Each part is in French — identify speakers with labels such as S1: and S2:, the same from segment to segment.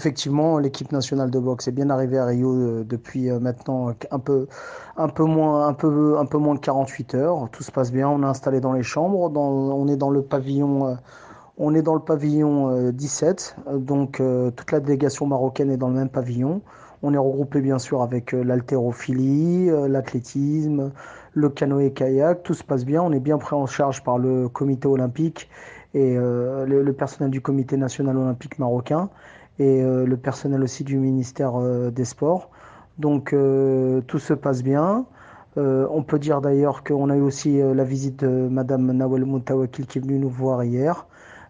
S1: Effectivement, l'équipe nationale de boxe est bien arrivée à Rio depuis maintenant un peu moins de 48 heures. Tout se passe bien. On est installé dans les chambres. On est dans le pavillon, on est dans le pavillon 17. Donc toute la délégation marocaine est dans le même pavillon. On est regroupé bien sûr avec l'haltérophilie, l'athlétisme, le canoë-kayak. Tout se passe bien. On est bien pris en charge par le comité olympique et le personnel du comité national olympique marocain et le personnel aussi du ministère des Sports. Donc tout se passe bien. On peut dire d'ailleurs qu'on a eu aussi la visite de Madame Nawal Moutawakil qui est venue nous voir hier.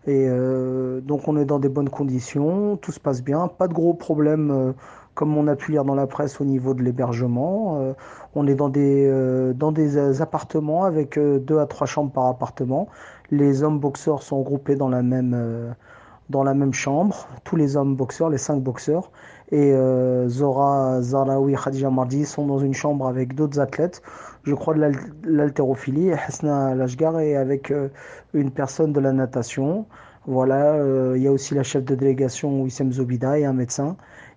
S1: Et donc on est dans des bonnes conditions, tout se passe bien, pas de gros problèmes comme on a pu lire dans la presse au niveau de l'hébergement. On est dans des appartements avec 2 à 3 chambres par appartement. Les hommes boxeurs sont groupés dans la même chambre, tous les hommes boxeurs, les 5 boxeurs, et Zora Zaraoui, Khadija Mardi sont dans une chambre avec d'autres athlètes, je crois de l'haltérophilie, et Hasna Lashgar est avec une personne de la natation. Voilà, il y a aussi la chef de délégation Wissem Zobida et un médecin.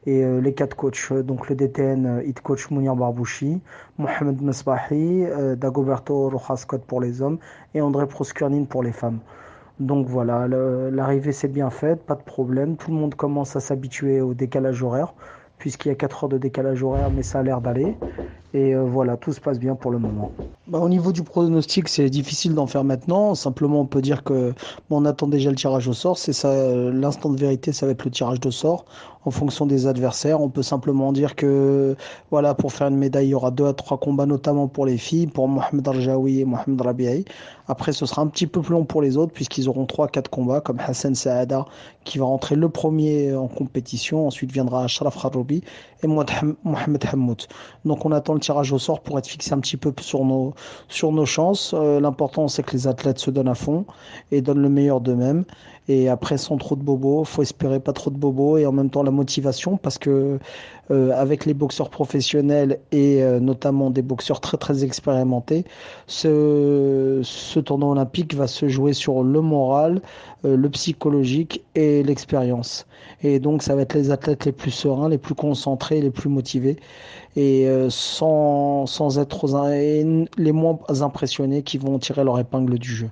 S1: Et les 4 coachs, donc le DTN, hit coach Mounir Barbouchi, Mohamed Mesbahi, Dagoberto Rojas Scott pour les hommes et André Proskurnine pour les femmes. Donc voilà, l'arrivée s'est bien faite, pas de problème. Tout le monde commence à s'habituer au décalage horaire, puisqu'il y a 4 heures de décalage horaire, mais ça a l'air d'aller. Et voilà, tout se passe bien pour le moment. Bah, au niveau du pronostic, c'est difficile d'en faire maintenant. Simplement, on peut dire que bon, on attend déjà le tirage au sort. C'est ça, l'instant de vérité, ça va être le tirage de sort en fonction des adversaires. On peut simplement dire que voilà, pour faire une médaille, il y aura 2 à 3 combats, notamment pour les filles, pour Mohamed Arjaoui et Mohamed Rabiaï. Après, ce sera un petit peu plus long pour les autres, puisqu'ils auront 3 à 4 combats, comme Hassan Saada, qui va rentrer le premier en compétition. Ensuite viendra Ashraf Kharoubi et Mohamed Hammoud. Donc on attend le tirage au sort pour être fixé un petit peu sur nos chances. L'important, c'est que les athlètes se donnent à fond et donnent le meilleur d'eux-mêmes. Et après, sans trop de bobos, faut espérer pas trop de bobos et en même temps la motivation parce que avec les boxeurs professionnels et notamment des boxeurs très très expérimentés, ce tournoi olympique va se jouer sur le moral, le psychologique et l'expérience. Et donc, ça va être les athlètes les plus sereins, les plus concentrés, les plus motivés et sans être les moins impressionnés qui vont tirer leur épingle du jeu.